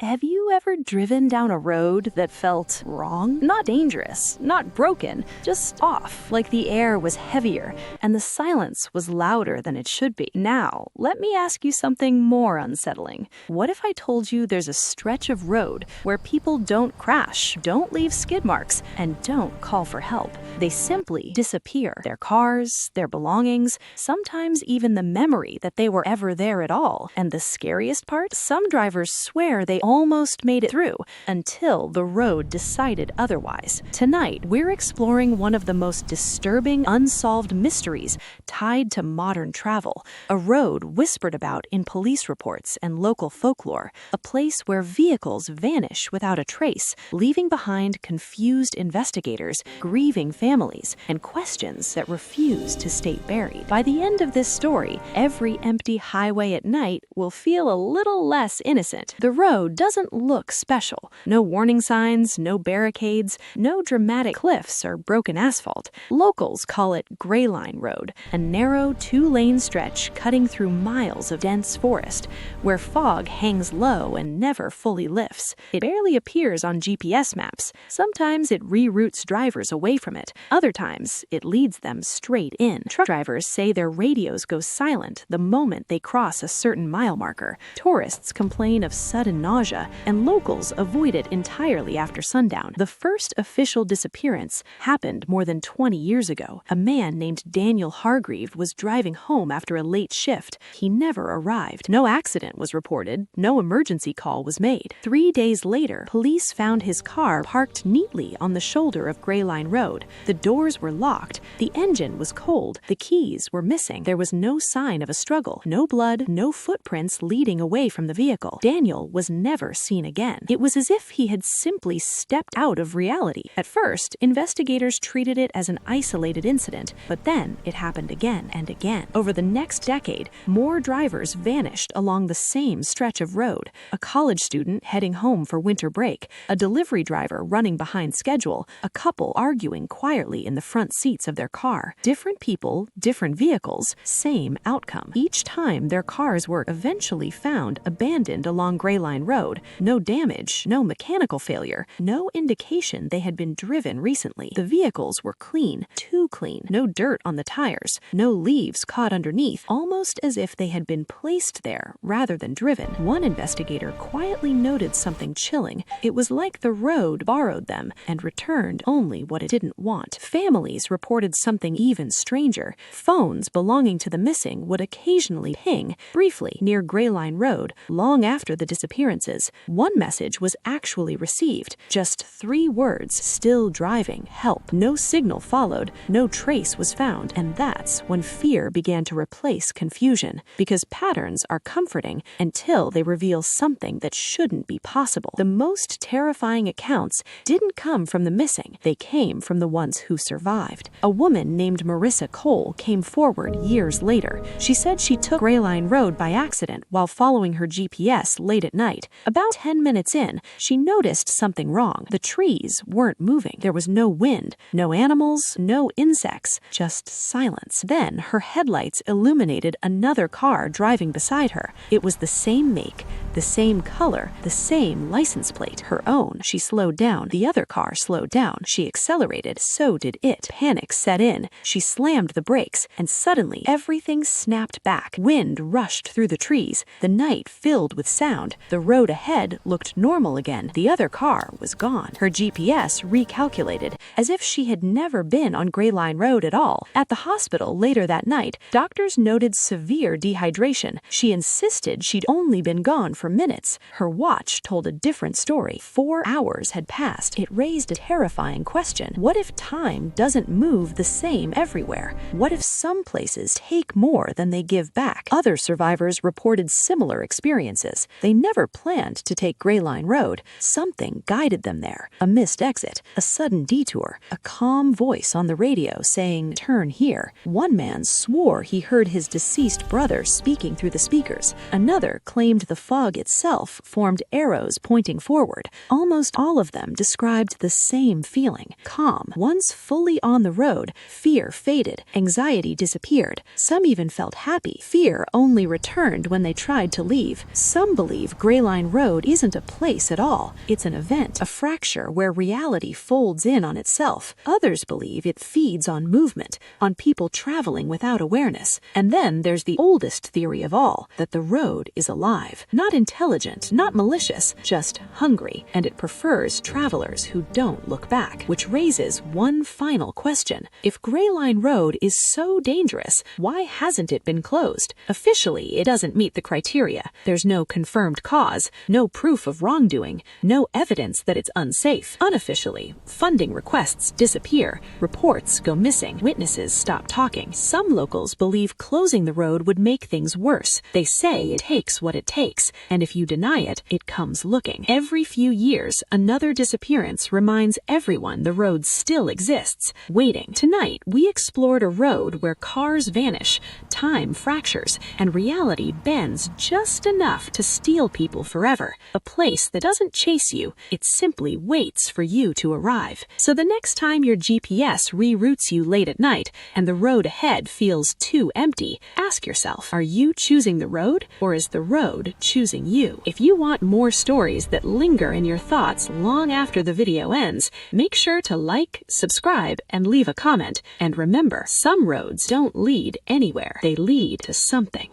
Have you ever driven down a road that felt wrong? Not dangerous, not broken, just off, like the air was heavier and the silence was louder than it should be. Now, let me ask you something more unsettling. What if I told you there's a stretch of road where people don't crash, don't leave skid marks, and don't call for help? They simply disappear. Their cars, their belongings, sometimes even the memory that they were ever there at all. And the scariest part? Some drivers swear they almost made it through until the road decided otherwise. Tonight, we're exploring one of the most disturbing unsolved mysteries tied to modern travel, a road whispered about in police reports and local folklore, a place where vehicles vanish without a trace, leaving behind confused investigators, grieving families, and questions that refuse to stay buried. By the end of this story, every empty highway at night will feel a little less innocent. The road doesn't look special. No warning signs, no barricades, no dramatic cliffs or broken asphalt. Locals call it Gray Line Road, a narrow two-lane stretch cutting through miles of dense forest, where fog hangs low and never fully lifts. It barely appears on GPS maps. Sometimes it reroutes drivers away from it. Other times, it leads them straight in. Truck drivers say their radios go silent the moment they cross a certain mile marker. Tourists complain of sudden nausea, and locals avoid it entirely after sundown. The first official disappearance happened more than 20 years ago. A man named Daniel Hargreave was driving home after a late shift. He never arrived. No accident was reported. No emergency call was made. 3 days later, police found his car parked neatly on the shoulder of Gray Line Road. The doors were locked. The engine was cold. The keys were missing. There was no sign of a struggle. No blood, no footprints leading away from the vehicle. Daniel was never seen again. It was as if he had simply stepped out of reality. At first, investigators treated it as an isolated incident, but then it happened again and again. Over the next decade, more drivers vanished along the same stretch of road. A college student heading home for winter break, a delivery driver running behind schedule, a couple arguing quietly in the front seats of their car. Different people, different vehicles, same outcome. Each time, their cars were eventually found abandoned along Gray Line Road. No damage, no mechanical failure, no indication they had been driven recently. The vehicles were clean, too clean, no dirt on the tires, no leaves caught underneath, almost as if they had been placed there rather than driven. One investigator quietly noted something chilling. It was like the road borrowed them and returned only what it didn't want. Families reported something even stranger. Phones belonging to the missing would occasionally ping briefly near Gray Line Road long after the disappearances. One message was actually received. Just 3 words: still driving, help. No signal followed, no trace was found, and that's when fear began to replace confusion, because patterns are comforting until they reveal something that shouldn't be possible. The most terrifying accounts didn't come from the missing. They came from the ones who survived. A woman named Marissa Cole came forward years later. She said she took Gray Line Road by accident while following her GPS late at night. About 10 minutes in, she noticed something wrong. The trees weren't moving. There was no wind, no animals, no insects, just silence. Then her headlights illuminated another car driving beside her. It was the same make, the same color, the same license plate, her own. She slowed down. The other car slowed down. She accelerated. So did it. Panic set in. She slammed the brakes, and suddenly everything snapped back. Wind rushed through the trees. The night filled with sound. The road ahead looked normal again. The other car was gone. Her GPS recalculated, as if she had never been on Gray Line Road at all. At the hospital later that night, doctors noted severe dehydration. She insisted she'd only been gone for minutes. Her watch told a different story. 4 hours had passed. It raised a terrifying question. What if time doesn't move the same everywhere? What if some places take more than they give back? Other survivors reported similar experiences. They never planned to take Gray Line Road. Something guided them there. A missed exit, a sudden detour, a calm voice on the radio saying, "Turn here." One man swore he heard his deceased brother speaking through the speakers. Another claimed the fog itself formed arrows pointing forward. Almost all of them described the same feeling. Calm. Once fully on the road, fear faded. Anxiety disappeared. Some even felt happy. Fear only returned when they tried to leave. Some believe Gray Line Line Road isn't a place at all. It's an event, a fracture where reality folds in on itself. Others believe it feeds on movement, on people traveling without awareness. And then there's the oldest theory of all, that the road is alive. Not intelligent, not malicious, just hungry, and it prefers travelers who don't look back. Which raises one final question. If Gray Line Road is so dangerous, why hasn't it been closed? Officially, it doesn't meet the criteria. There's no confirmed cause, no proof of wrongdoing, no evidence that it's unsafe. Unofficially, funding requests disappear, reports go missing, witnesses stop talking. Some locals believe closing the road would make things worse. They say it takes what it takes, and if you deny it, it comes looking. Every few years, another disappearance reminds everyone the road still exists, waiting. Tonight, we explored a road where cars vanish, time fractures, and reality bends just enough to steal people forever. A place that doesn't chase you, it simply waits for you to arrive. So the next time your GPS reroutes you late at night and the road ahead feels too empty, ask yourself, are you choosing the road, or is the road choosing you? If you want more stories that linger in your thoughts long after the video ends, make sure to like, subscribe, and leave a comment. And remember, some roads don't lead anywhere. They lead to something.